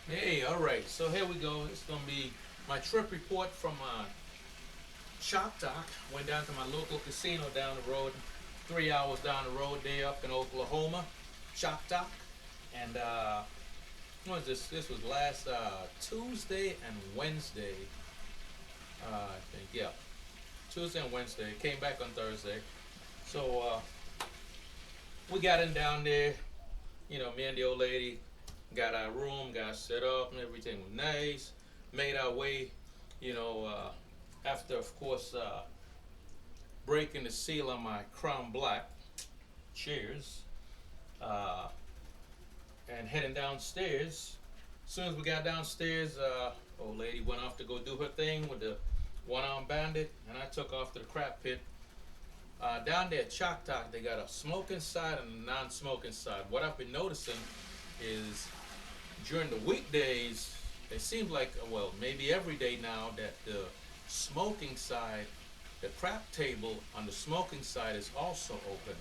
Hey, all right. So here we go. It's gonna be my trip report from Choctaw. Went down to my local casino down the road, 3 hours down the road. There up in Oklahoma, Choctaw, and what was this? This was last Tuesday and Wednesday. I think yeah, Tuesday and Wednesday. Came back on Thursday. So we got in down there. Me and the old lady got our room, got set up, and everything was nice. Made our way, you know, after, of course, breaking the seal on my Crown Black chairs uh, and heading downstairs. As soon as we got downstairs, old lady went off to go do her thing with the one-armed bandit, and I took off to the crap pit. Down there at Choctaw, they got a smoking side and a non-smoking side. What I've been noticing is during the weekdays, it seems like, well, maybe every day now, that the smoking side, the crap table on the smoking side is also open,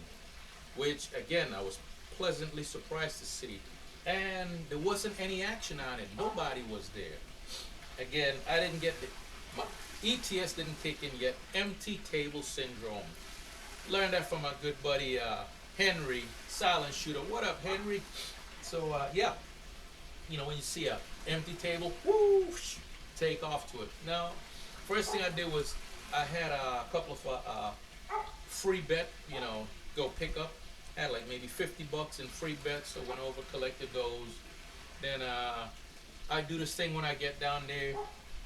which again, I was pleasantly surprised to see. And there wasn't any action on it. Nobody was there. Again, I didn't get my ETS didn't kick in yet. Empty table syndrome. Learned that from my good buddy Henry, silent shooter. What up, Henry? So yeah, when you see a empty table, whoosh, take off to it. Now, first thing I did was I had a couple of free bet, go pick up. Had like maybe $50 in free bets, so went over, collected those. Then I do this thing when I get down there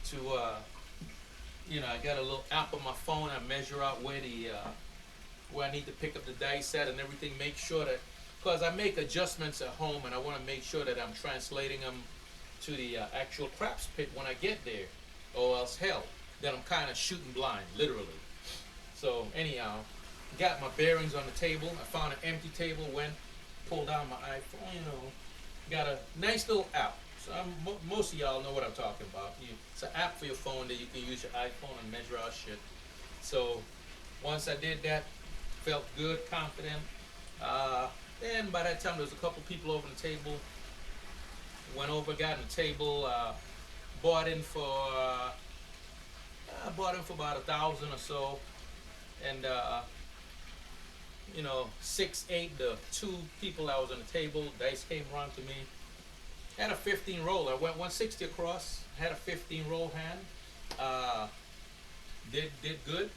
to, I got a little app on my phone. I measure out where I need to pick up the dice at and everything. Make sure that, because I make adjustments at home and I want to make sure that I'm translating them to the actual craps pit when I get there, or else hell, then I'm kind of shooting blind, literally. So anyhow, got my bearings on the table. I found an empty table, went, pulled out my iPhone, got a nice little app. So most of y'all know what I'm talking about. It's an app for your phone that you can use your iPhone and measure out shit. So once I did that, felt good, confident. Then by that time, there was a couple people over the table. Went over, got in the table, bought in for about 1,000 or so, and 6, 8. The two people that was on the table, dice came around to me. Had a 15 roll. I went 160 across. Had a 15 roll hand. Did good.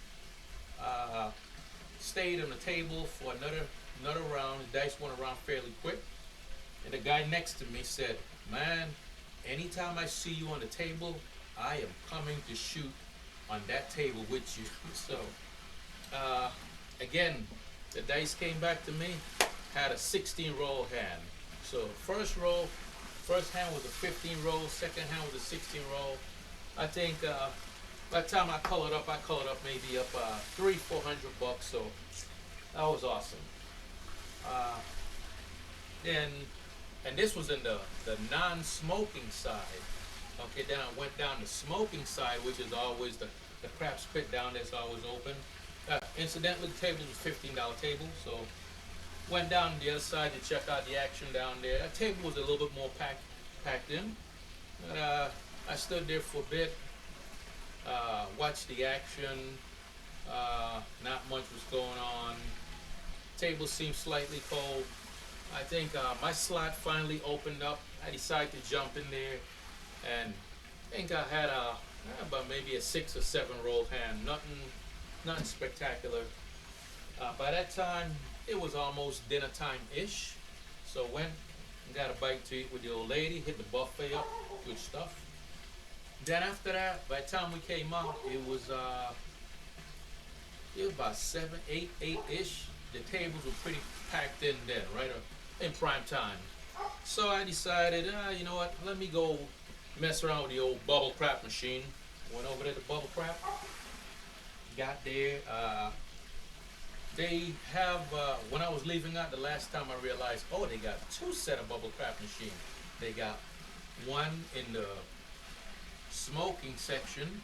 Stayed on the table for another round. The dice went around fairly quick. And the guy next to me said, "Man, anytime I see you on the table, I am coming to shoot on that table with you." So, again, the dice came back to me. Had a 16 roll hand. So first hand was a 15 roll. Second hand was a 16 roll. I think by the time I colored up maybe up $300-400. So that was awesome. Uh, then and this was in the non-smoking side. Okay, then I went down the smoking side, which is always the craps pit down there's always open. Incidentally, the table was $15 table, so went down the other side to check out the action down there. That table was a little bit more packed in. But I stood there for a bit, watched the action. Not much was going on. Table seemed slightly cold. I think my slot finally opened up. I decided to jump in there, and I think I had about maybe a 6 or 7 roll hand. Nothing spectacular. By that time, it was almost dinner time ish. So went and got a bite to eat with the old lady. Hit the buffet up, good stuff. Then after that, by the time we came out, it was about 7, 8 ish. The tables were pretty packed in then, right in prime time. So I decided, you know what? Let me go mess around with the old bubble crap machine. Went over there to bubble crap. Got there. They have. When I was leaving out the last time, I realized, oh, they got 2 set of bubble crap machine. They got one in the smoking section,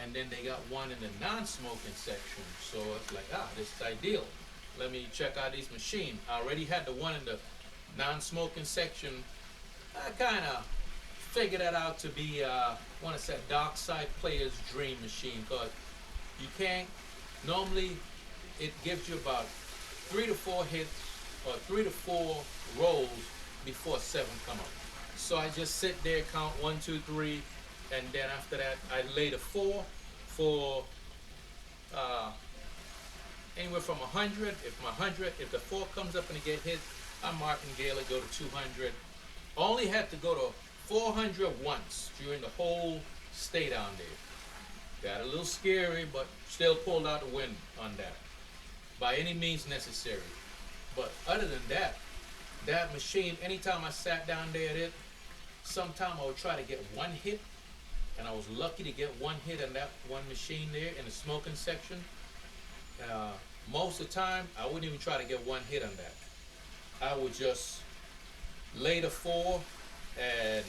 and then they got one in the non-smoking section. So it's like, this is ideal. Let me check out these machines. I already had the one in the non-smoking section. I kind of figure that out to be, want to say, dark side player's dream machine, because you can't, normally it gives you about 3 to 4 hits or 3 to 4 rolls before 7 come up. So I just sit there, count 1, 2, 3, and then after that I lay the 4 for uh, anywhere from 100. If the 4 comes up and it get hit, I'm marking Gala, go to 200. Only had to go to 400 once during the whole stay down there. Got a little scary, but still pulled out the win on that, by any means necessary. But other than that, that machine, anytime I sat down there at it, sometime I would try to get 1 hit, and I was lucky to get 1 hit on that one machine there in the smoking section. Most of the time, I wouldn't even try to get 1 hit on that. I would just lay the 4 and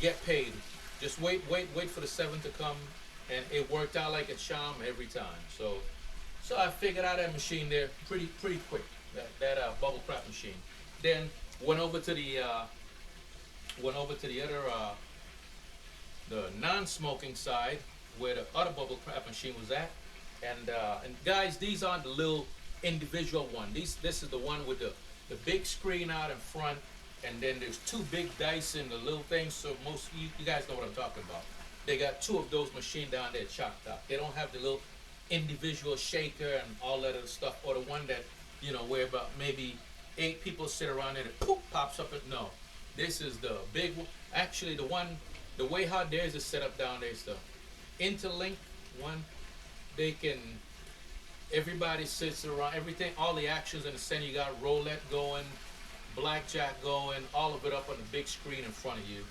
get paid. Just wait for the 7 to come, and it worked out like a charm every time. So I figured out that machine there pretty quick. That bubble crap machine. Then went over to the other the non-smoking side where the other bubble crap machine was at. And guys, these aren't the little individual one. This is the one with the big screen out in front, and then there's 2 big dice in the little thing. So most you guys know what I'm talking about. They got 2 of those machines down there at Choctaw. They don't have the little individual shaker and all that other stuff, or the one that, you know, where about maybe 8 people sit around and it poof, pops up. No, this is the big one. Actually, the way how theirs is set up down there is the interlink one. They can, everybody sits around, everything, all the actions in the center. You got roulette going, blackjack going, all of it up on the big screen in front of you,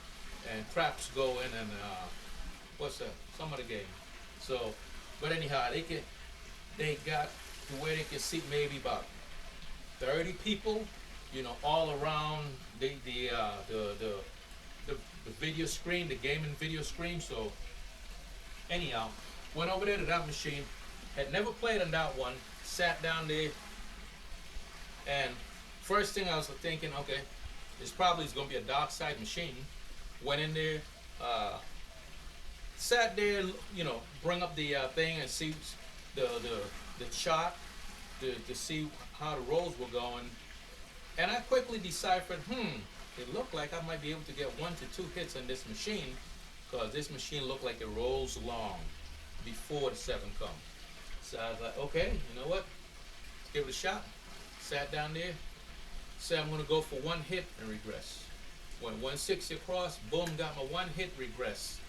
and craps going, and what's that? Some of the game. So, but anyhow, they got to where they can seat maybe about 30 people, you know, all around the video screen, the gaming video screen. So anyhow, went over there to that machine, had never played on that one, sat down there, and first thing I was thinking, okay, this probably is going to be a dark side machine. Went in there, sat there, you know, bring up the thing and see the chart to see how the rolls were going, and I quickly deciphered, it looked like I might be able to get 1 to 2 hits on this machine, because this machine looked like it rolls long before the 7 comes. So I was like, okay, you know what? Let's give it a shot. Sat down there, said I'm going to go for 1 hit and regress. Went 160 across, boom, got my 1 hit, regress.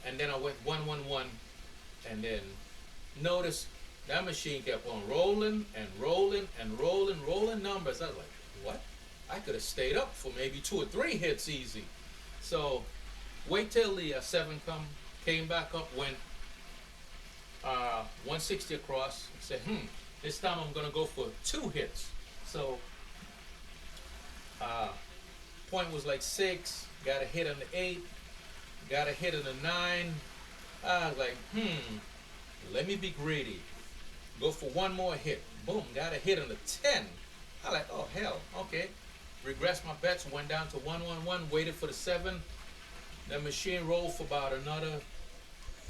And then I went 111, and then notice that machine kept on rolling and rolling and rolling numbers. I was like, what? I could have stayed up for maybe 2 or 3 hits easy. So wait till the 7 came back up, went 160 across. I said, this time I'm gonna go for 2 hits. So point was like 6, got a hit on the 8, got a hit on the 9. I was like, let me be greedy. Go for 1 more hit. Boom, got a hit on the 10. I like, oh hell, okay. Regressed my bets, went down to 111, waited for the 7. The machine rolled for about another,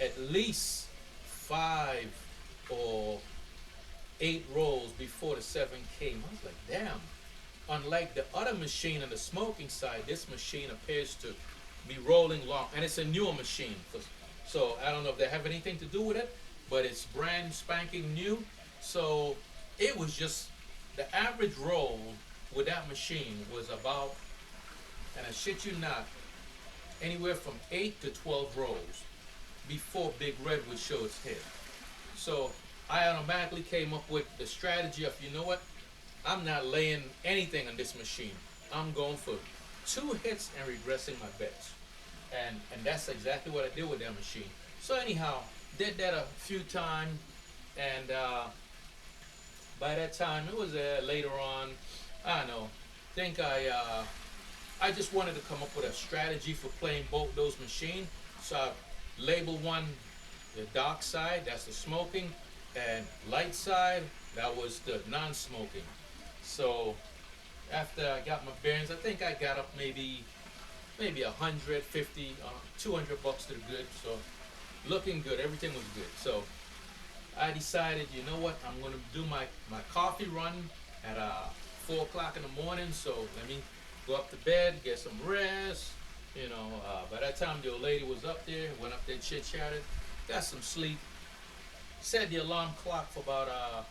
at least 5 or 8 rolls before the 7 came. I was like, damn. Unlike the other machine on the smoking side, this machine appears to be rolling long, and it's a newer machine. So I don't know if they have anything to do with it, but it's brand spanking new. So it was just, the average roll with that machine was about, and I shit you not, anywhere from 8 to 12 rolls before Big Red would show its head. So I automatically came up with the strategy of, you know what, I'm not laying anything on this machine. I'm going for 2 hits and regressing my bets. And that's exactly what I did with that machine. So anyhow, did that a few times, and by that time, it was later on, I don't know, think I just wanted to come up with a strategy for playing both those machines. So I labeled one the dark side, that's the smoking, and light side, that was the non-smoking. So after I got my bearings, I think I got up maybe maybe 150, 200 bucks to the good. So looking good, everything was good. So I decided, you know what, I'm gonna do my coffee run at 4 o'clock in the morning. So let me go up to bed, get some rest. By that time the old lady was up there, went up there, chit chatted, got some sleep. Set the alarm clock for about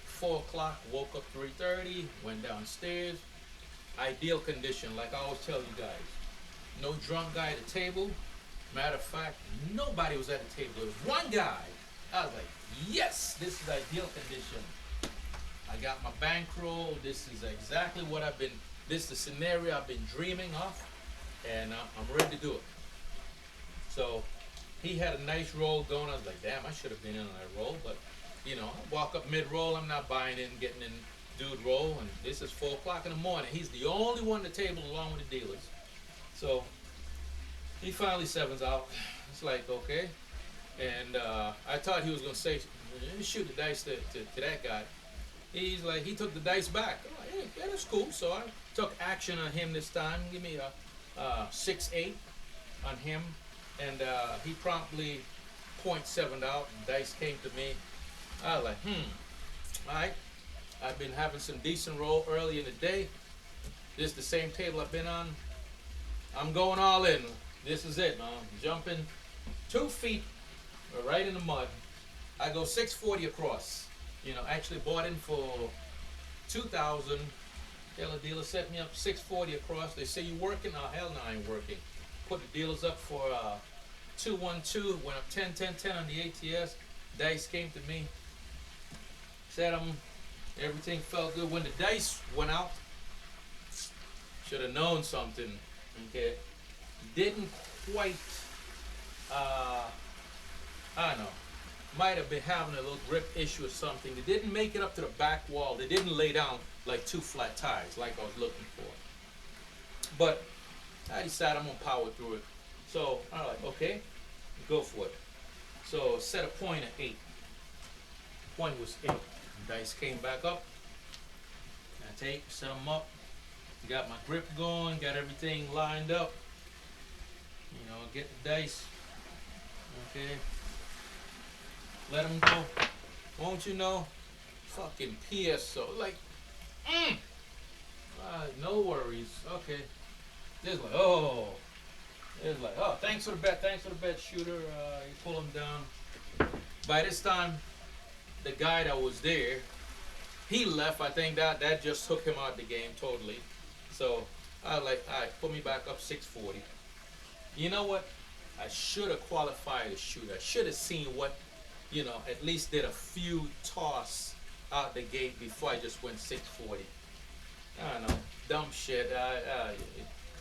4 o'clock. Woke up 3:30, went downstairs. Ideal condition, like I always tell you guys. No drunk guy at the table. Matter of fact, nobody was at the table. There was one guy. I was like, yes, this is ideal condition. I got my bankroll. This is exactly what this is the scenario I've been dreaming of, and I'm ready to do it. So he had a nice roll going. I was like, damn, I should have been in on that roll, but I walk up mid-roll. I'm not buying in, getting in dude roll, and this is 4 o'clock in the morning. He's the only one at the table along with the dealers. So he finally sevens out. It's like, okay. And I thought he was going to say, shoot the dice to that guy. He's like, he took the dice back. I'm like, yeah, that's cool. So I took action on him this time. Give me a 6-8 on him. And he promptly .7'd out. The dice came to me. I was like, all right. I've been having some decent roll early in the day. This is the same table I've been on. I'm going all in. This is it, man. Jumping 2 feet right in the mud. I go 640 across. Actually bought in for 2,000. Hell, the dealer set me up 640 across. They say you working? Oh, hell no, I ain't working. Put the dealers up for 212. Went up 10, 10, 10 on the ATS. Dice came to me. Set them. Everything felt good. When the dice went out, should have known something. Okay, didn't quite. I don't know. Might have been having a little grip issue or something. They didn't make it up to the back wall. They didn't lay down like 2 flat tires like I was looking for. But I decided I'm gonna power through it. So I'm like, okay, go for it. So set a point at 8. Point was 8. Dice came back up. I set them up. Got my grip going. Got everything lined up. Get the dice. Okay. Let them go. Won't you know? Fucking PSO. Like, no worries. Okay. It's like, oh. It's like, oh, thanks for the bet, shooter. You pull him down. By this time, the guy that was there, he left. I think that just took him out of the game totally. So I was like, all right, put me back up 640. You know what? I should have qualified as shooter. I should have seen what, at least did a few toss out the gate before I just went 640. I don't know, dumb shit.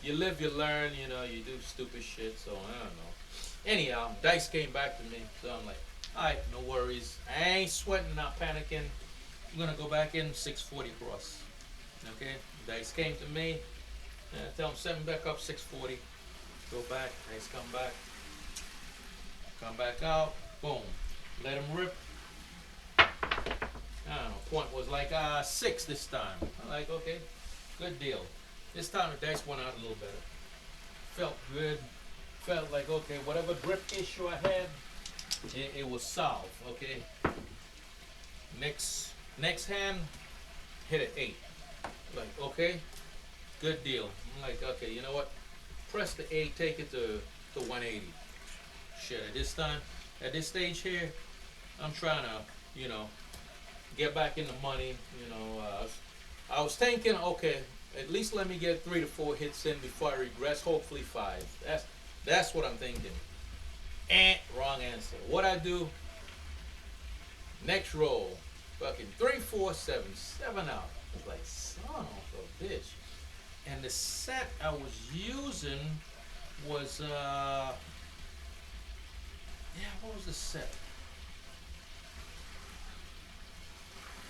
You live, you learn. You do stupid shit. So I don't know. Anyhow, dice came back to me. So I'm like, all right, no worries. I ain't sweating, not panicking. I'm gonna go back in 640 across. Okay, dice came to me. Tell them set me back up 640. Go back. Dice come back. Come back out. Boom. Let them rip. I don't know. Point was like 6 this time. I'm like, okay, good deal. This time the dice went out a little better. Felt good. Felt like, okay, whatever grip issue I had, it was solved. Okay. Next hand, hit an 8. Like, okay, good deal. I'm like, okay, you know what? Press the 8, take it to 180. Shit, at this stage here, I'm trying to, get back in the money. I was thinking, okay, at least let me get 3 to 4 hits in before I regress. Hopefully 5. That's what I'm thinking. Wrong answer. What I do? Next roll, fucking 3, 4, 7, 7 out. It's like, son of a bitch. And the set I was using was what was the set?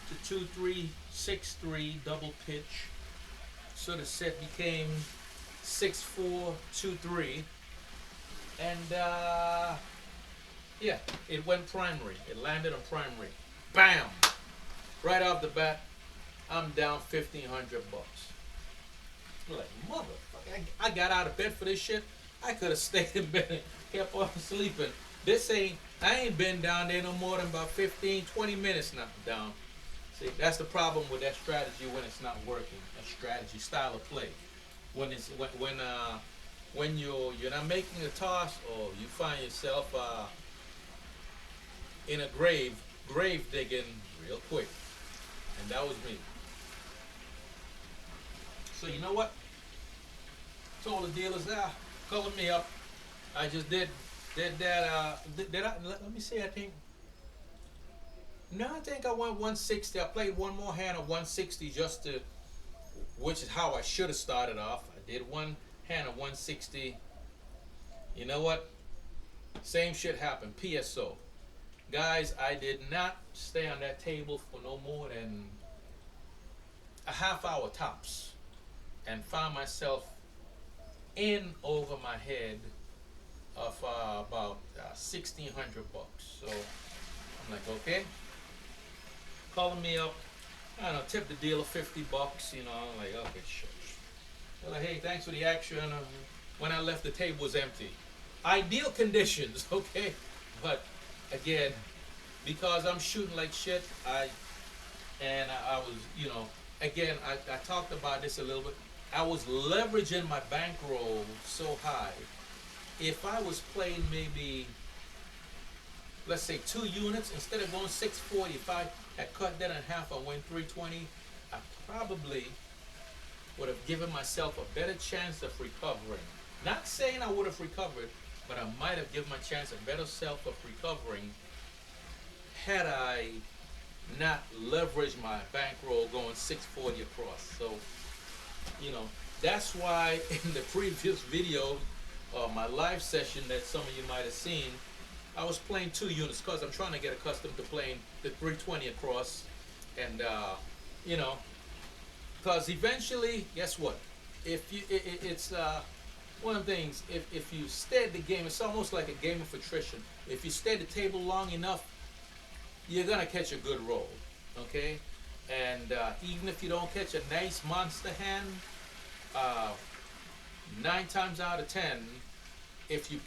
The 2-3-6-3 double pitch. So the set became 6-4-2-3. And it went primary. It landed on primary. Bam! Right off the bat, I'm down $1,500. Like, motherfucker, I I got out of bed for this shit, I could have stayed in bed and kept on sleeping. I ain't been down there no more than about 15, 20 minutes now down. See, that's the problem with that strategy when it's not working. A strategy, style of play. When you're not making a toss, or you find yourself in a grave digging real quick. And that was me. So you know what? Told the dealers, call me up. I just did that. Did I? Let me see. I think. No, I think I went 160. I played one more hand of 160 just to, which is how I should have started off. I did one hand of 160. You know what? Same shit happened. PSO. Guys, I did not stay on that table for no more than a half hour tops, and found myself in over my head of about $1,600. So I'm like, okay, calling me up. I don't know, tip the dealer $50. You know, I'm like, okay, sure. They're like, hey, thanks for the action. When I left, the table was empty. Ideal conditions, okay, but again, because I'm shooting like shit, I was, you know, again, I talked about this a little bit. I was leveraging my bankroll so high. If I was playing maybe, let's say 2 units, instead of going 640, if I had cut that in half, I went 320, I probably would have given myself a better chance of recovering. Not saying I would have recovered, but I might have given my chance a better self of recovering had I not leveraged my bankroll going 640 across. So, you know, that's why in the previous video, my live session that some of you might have seen, I was playing 2 units because I'm trying to get accustomed to playing the 320 across. And, you know, because eventually, guess what? If you, it's one of the things, if you stay at the game, it's almost like a game of attrition. If you stay at the table long enough, you're going to catch a good roll, okay? And even if you don't catch a nice monster hand, 9 times out of 10, if you're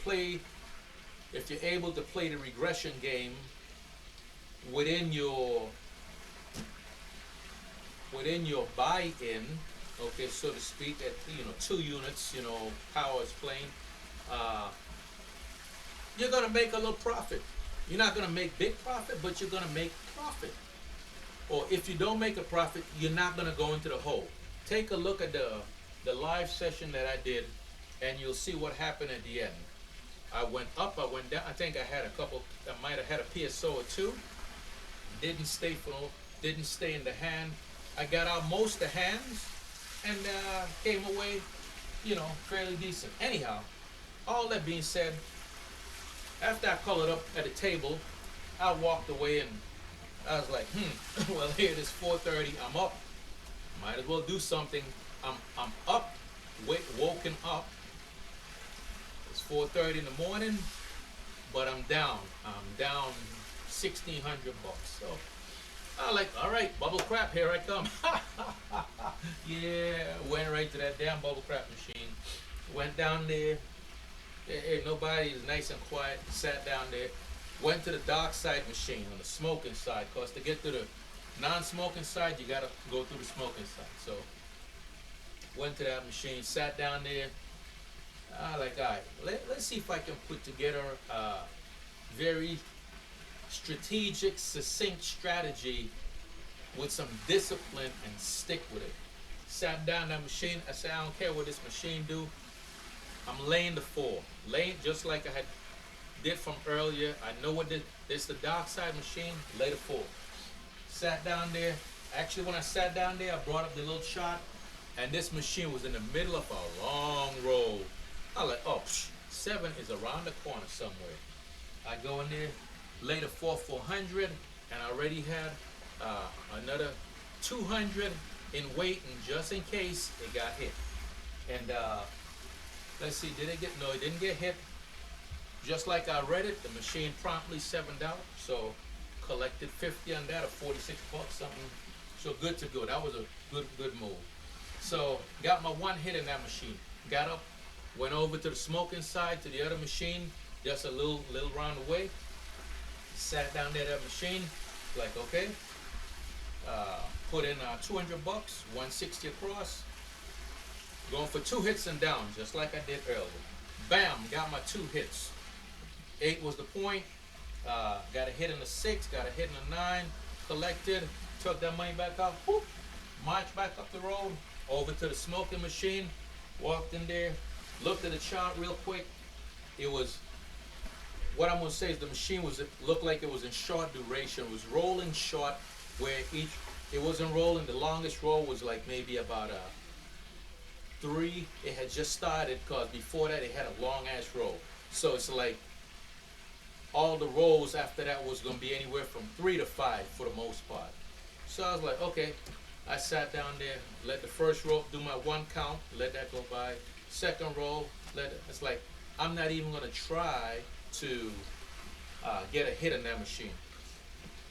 able to play the regression game within your buy-in, okay, so to speak, at 2 units, power is playing, you're gonna make a little profit. You're not gonna make big profit, but you're gonna make profit. Or if you don't make a profit, you're not gonna go into the hole. Take a look at the live session that I did, and you'll see what happened at the end. I went up, I went down. I think I might have had a PSO or 2. Didn't stay in the hand. I got out most of the hands and came away, fairly decent. Anyhow, all that being said, after I colored up at the table, I walked away and I was like, well, here it is, 4:30. I'm up. Might as well do something. I'm up, woken up. It's 4:30 in the morning, but I'm down. I'm down $1,600. So I like, all right, bubble crap, here I come. Yeah, went right to that damn bubble crap machine. Went down there. Hey, nobody is nice and quiet. Sat down there. Went to the dark side machine on the smoking side. Cause to get to the non-smoking side, you gotta go through the smoking side. So went to that machine. Sat down there. Like, all right, let's see if I can put together a very strategic, succinct strategy with some discipline and stick with it. Sat down that machine. I said, I don't care what this machine do. I'm laying the 4. Laying just like I had did from earlier. I know what this the dark side machine. Lay the 4. Sat down there. Actually, when I sat down there, I brought up the little chart, and this machine was in the middle of a long roll. I was like, oh, 7 is around the corner somewhere. I go in there, lay the 400, and I already had another 200 in waiting just in case it got hit. And let's see, did it get? No, it didn't get hit. Just like I read it, the machine promptly $7. So collected 50 on that, or 46 bucks something. So good to go. That was a good move. So got my 1 hit in that machine. Got up, Went over to the smoking side to the other machine, just a little round away. Sat down there at that machine, like okay. Put in 200 bucks, 160 across. Going for 2 hits and down, just like I did earlier. Bam, got my 2 hits. 8 was the point. Got a hit in the 6, got a hit in the 9. Collected, took that money back out. Whoop, marched back up the road, over to the smoking machine. Walked in there, looked at the chart real quick. It was, what I'm gonna say is the machine looked like it was in short duration. It was rolling short, where it wasn't rolling. The longest roll was like maybe about 3. It had just started, because before that it had a long ass roll. So it's like all the rolls after that was gonna be anywhere from 3 to 5 for the most part. So I was like, okay. I sat down there, let the first roll do my 1 count, let that go by. Second roll, it's like I'm not even gonna try to get a hit in that machine.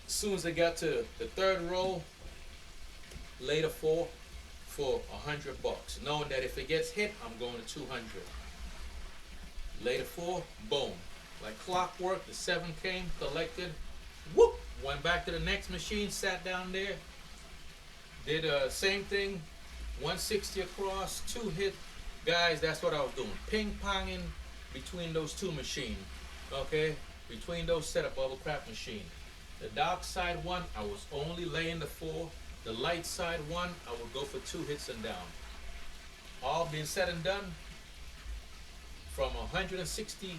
As soon as I got to the 3rd roll, laid a 4 for 100 bucks, knowing that if it gets hit, I'm going to 200. Laid a 4, boom, like clockwork. The 7 came, collected, whoop, went back to the next machine, sat down there, did same thing, 160 across, 2 hit. Guys, that's what I was doing, ping-ponging between those 2 machines, okay, between those set of bubble crap machine. The dark side one, I was only laying the 4. The light side one, I would go for 2 hits and down. All being said and done, from $160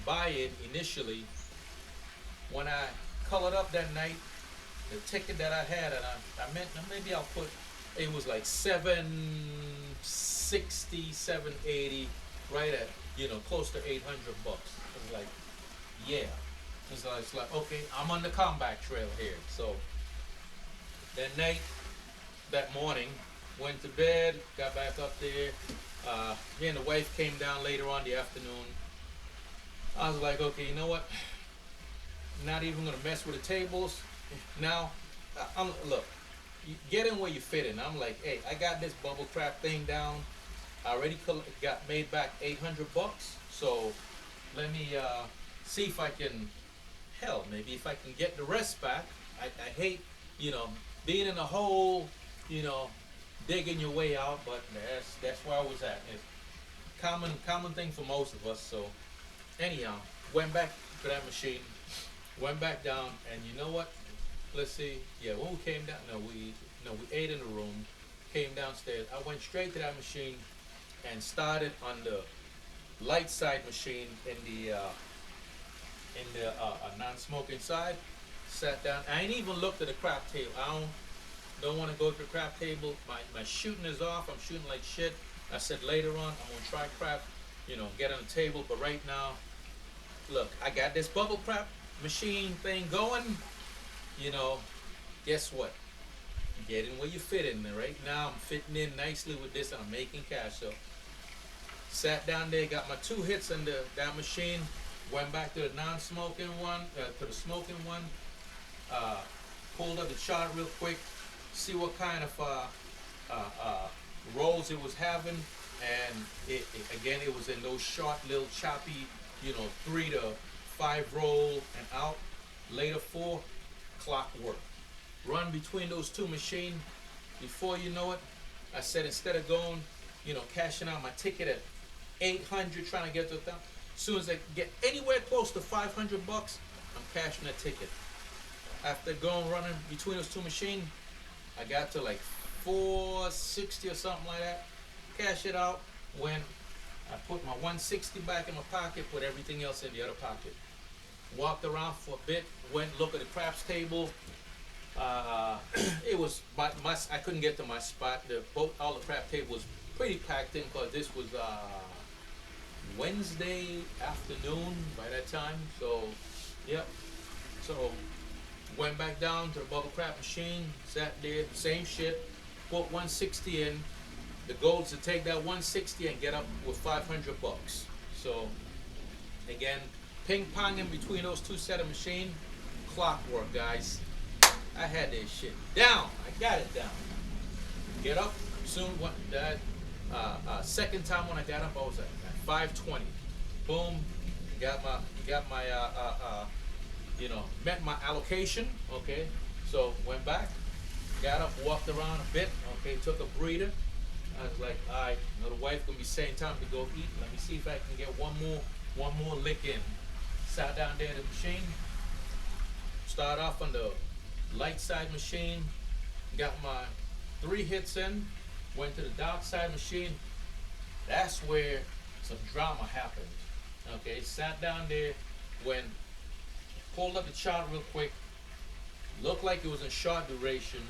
buy-in initially, when I colored up that night, the ticket that I had, and I meant maybe I'll put, it was like 760, 780, right at, close to 800 bucks. It was like, yeah. So it's like, okay, I'm on the comeback trail here. So that night, that morning, went to bed, got back up there. Me and the wife came down later on the afternoon. I was like, okay, you know what? Not even gonna mess with the tables. Now, look, you get in where you fit in. I'm like, hey, I got this bubble crap thing down. I already got made back 800 bucks. So let me see if I can, hell, maybe if I can get the rest back. I hate, being in a hole, digging your way out, but that's where I was at. It's common thing for most of us. So anyhow, went back to that machine, went back down, and you know what? Let's see. Yeah, when we came down, we ate in the room, came downstairs. I went straight to that machine and started on the light side machine in the non-smoking side. Sat down. I ain't even looked at the crap table. I don't want to go to the crap table. My shooting is off. I'm shooting like shit. I said later on I'm gonna try crap, get on the table. But right now, look, I got this bubble crap machine thing going. Guess what? Get in where you fit in. Right now I'm fitting in nicely with this, and I'm making cash. So sat down there, got my 2 hits in that machine. Went back to the non-smoking one, to the smoking one. Pulled up the chart real quick, see what kind of rolls it was having, and it was in those short, little choppy, 3 to 5 roll and out. Later 4, clockwork. Run between those 2 machines. Before you know it, I said instead of going, cashing out my ticket at 800, trying to get to 1,000. As soon as I get anywhere close to 500 bucks, I'm cashing that ticket. After running between those 2 machines, I got to like 460 or something like that. Cash it out. When I put my 160 back in my pocket, put everything else in the other pocket. Walked around for a bit, went look at the craps table. It was I couldn't get to my spot. All the crap table was pretty packed in, because this was Wednesday afternoon by that time. So, yep. So went back down to the bubble crap machine, sat there, same shit, put 160 in. The goal is to take that 160 and get up with 500 bucks. So again, ping ponging between those 2 set of machine, clockwork, guys. I had this shit down. I got it down. Get up soon. What that? Second time when I got up, I was at 520. Boom, got my met my allocation. Okay, so went back, got up, walked around a bit. Okay, took a breather. I was like, all right, the wife gonna be saying time to go eat. Let me see if I can get one more lick in. Sat down there at the machine. Start off on the light side machine. Got my 3 hits in. Went to the dark side machine. That's where some drama happened. Okay, sat down there, pulled up the chart real quick. Looked like it was in short duration.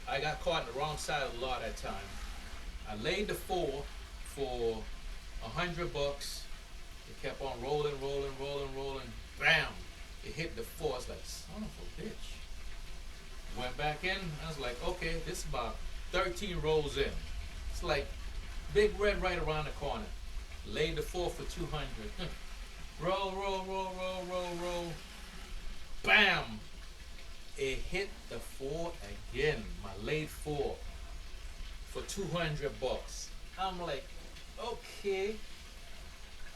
I got caught in the wrong side of the law that time. I laid the 4 for $100. It kept on rolling. Bam! It hit the 4. I was like, son of a bitch. Went back in. I was like, okay, this is about 13 rolls in. It's like big red right around the corner. Laid the 4 for 200. Roll. Bam! It hit the 4 again. My laid 4 for $200. I'm like, okay.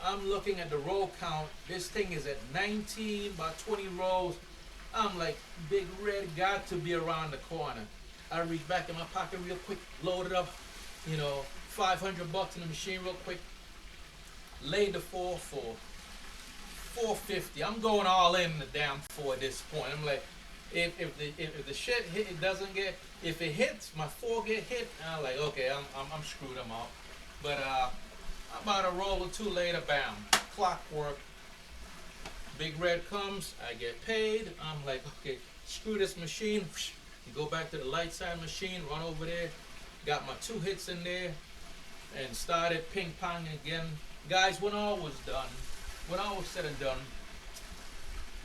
I'm looking at the roll count. This thing is at 19, about 20 rolls. I'm like, big red got to be around the corner. I reach back in my pocket real quick, load it up, $500 in the machine real quick. Laid the 4 for $450. I'm going all in the damn 4 at this point. I'm like, if the shit hit, it doesn't get. If it hits, my 4 get hit. I'm like, okay, I'm screwed. I'm out. But about a roll or 2 later, bam, clockwork. Big red comes. I get paid. I'm like, okay, screw this machine. Go back to the light side machine. Run over there. Got my 2 hits in there, and started ping pong again. Guys, when all was said and done,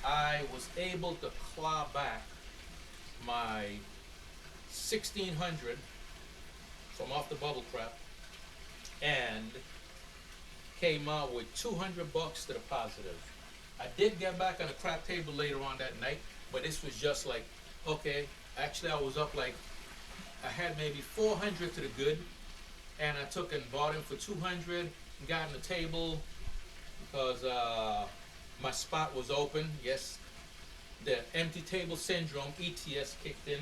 I was able to claw back my 1600 from off the bubble crap and came out with $200 to the positive. I did get back on the crap table later on that night, but this was just like, okay, actually I was up like, I had maybe 400 to the good, and I took and bought him for 200 and got on the table because my spot was open. Yes, the empty table syndrome, ETS, kicked in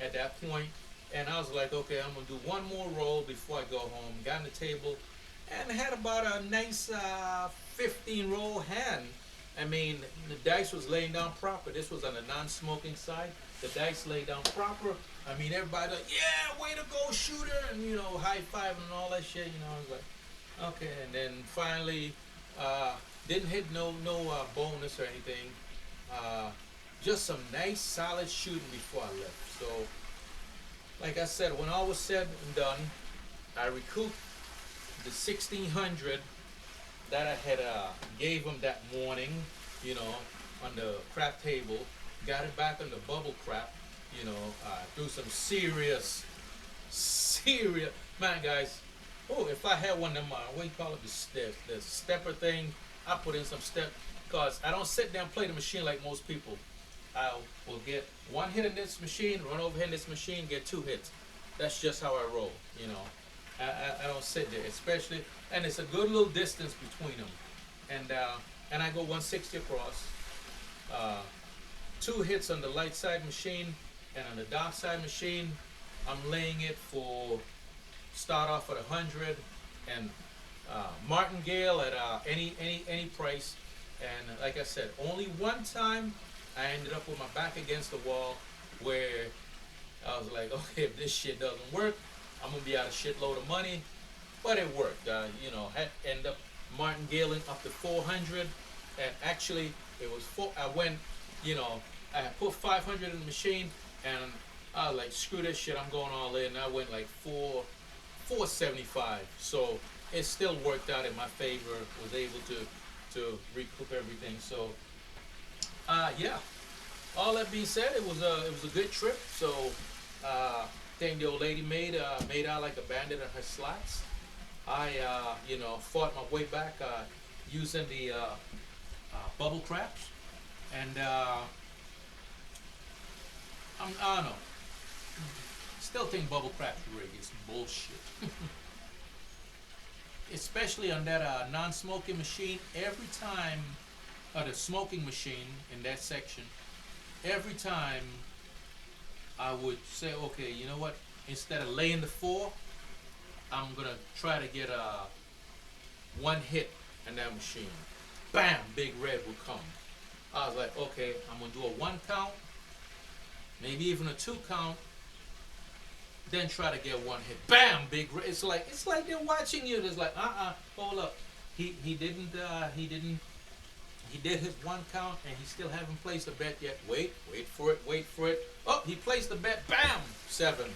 at that point, and I was like, okay, I'm gonna do one more roll before I go home. Got on the table and had about a nice 15 roll hand. I mean, the dice was laying down proper. This was on the non-smoking side. The dice laid down proper. I mean, everybody like, yeah, way to go, shooter, and high five and all that shit. I was like, okay. And then finally, didn't hit no bonus or anything. Just some nice solid shooting before I left. So, like I said, when all was said and done, I recouped the 1600 that I had gave them that morning, on the crap table. Got it back on the bubble crap, through some serious, man, guys. Oh, if I had one of them, what do you call it, the stepper thing, I put in some step, because I don't sit there and play the machine like most people. I will get 1 hit in this machine, run over here in this machine, get 2 hits. That's just how I roll, I don't sit there, especially, and it's a good little distance between them. And I go 160 across. 2 hits on the light side machine, and on the dark side machine, I'm laying it for, start off at 100, and martingale at any price. And like I said, only one time I ended up with my back against the wall where I was like, okay, if this shit doesn't work, I'm gonna be out a shitload of money. But it worked. Had end up martingaling up to 400, and actually it was I went, I had put 500 in the machine, and I was like, screw this shit, I'm going all in. I went like 475. So it still worked out in my favor. Was able to recoup everything. So yeah. All that being said, it was a good trip. So thing the old lady made out like a bandit on her slats. I fought my way back using the bubble traps, and I don't know. Still think bubble crap rig is bullshit. especially on that non-smoking machine, every time, or the smoking machine in that section, every time I would say, okay, you know what? Instead of laying the four, I'm gonna try to get one hit in that machine. Bam, big red would come. I was like, okay, I'm gonna do a one count, maybe even a two count, then try to get one hit. Bam, big red. It's like they're watching you. It's like, hold up. He didn't. He did his one count and he still haven't placed a bet yet. Wait for it. Oh, he placed the bet. Bam, 7.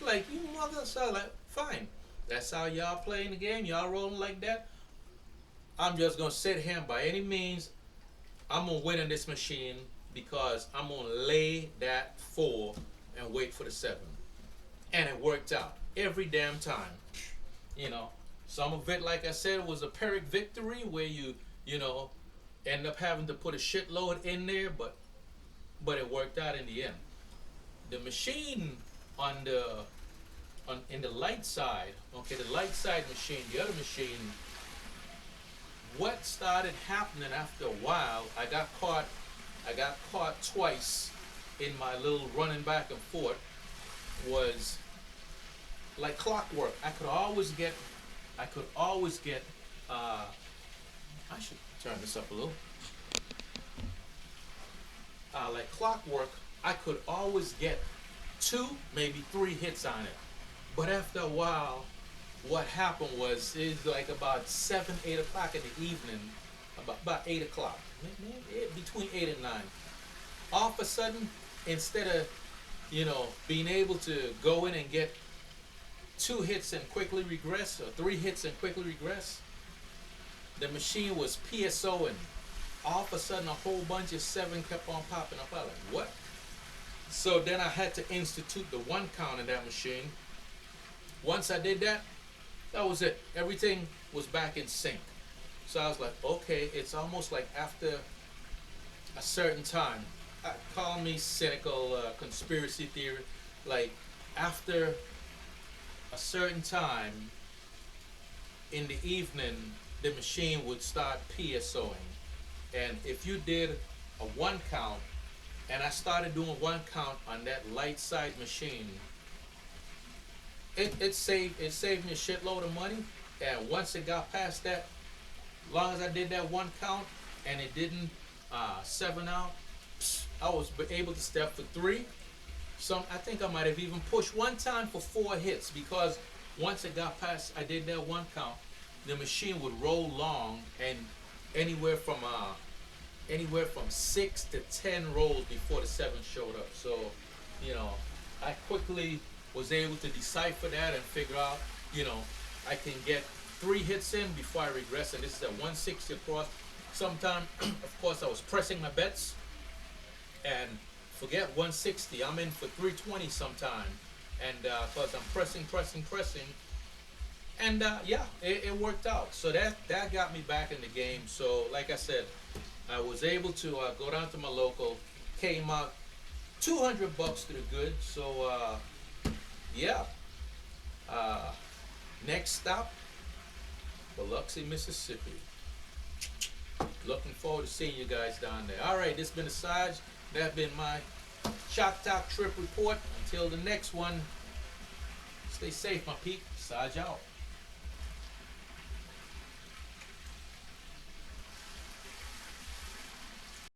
Like, you mother. So like, fine. That's how y'all playing the game. Y'all rolling like that. I'm just gonna sit here by any means. I'm gonna win in this machine because I'm gonna lay that 4 and wait for the 7. And it worked out every damn time. You know, some of it, like I said, was a Pyrrhic victory where you know, end up having to put a shitload in there, but it worked out in the end. The machine in the light side, okay, the light side machine, the other machine, what started happening after a while, I got caught twice in my little running back and forth, was like clockwork. I could always get I should turn this up a little. Like clockwork, I could always get 2, maybe 3 hits on it. But after a while, what happened was, it's like about 7, 8 o'clock in the evening, about 8 o'clock, between 8 and 9. All of a sudden, instead of, you know, being able to go in and get 2 hits and quickly regress, or 3 hits and quickly regress, the machine was PSOing. All of a sudden, a whole bunch of 7 kept on popping up. I was like, what? So then I had to institute the 1 count in that machine. Once I did that, that was it. Everything was back in sync. So I was like, okay, it's almost like after a certain time, call me cynical, conspiracy theory, like after a certain time in the evening, the machine would start PSOing. And if you did a 1 count, and I started doing 1 count on that light side machine, it saved me a shitload of money. And once it got past that, as long as I did that 1 count and it didn't 7 out, I was able to step for 3. I think I might have even pushed one time for 4 hits, because once it got past, I did that 1 count, the machine would roll long, and anywhere from 6 to 10 rolls before the 7 showed up. So, you know, I quickly was able to decipher that and figure out, you know, I can get 3 hits in before I regress, and this is at 160 across. Sometime, of course, I was pressing my bets, and forget 160, I'm in for 320 sometime, and because I'm pressing, and yeah, it worked out. So that got me back in the game. So like I said, I was able to go down to my local, came out $200 to the good. So yeah, next stop, Biloxi, Mississippi. Looking forward to seeing you guys down there. All right, this has been Sarge. That's been my Choctaw trip report. Until the next one, stay safe, my peep. Sarge out.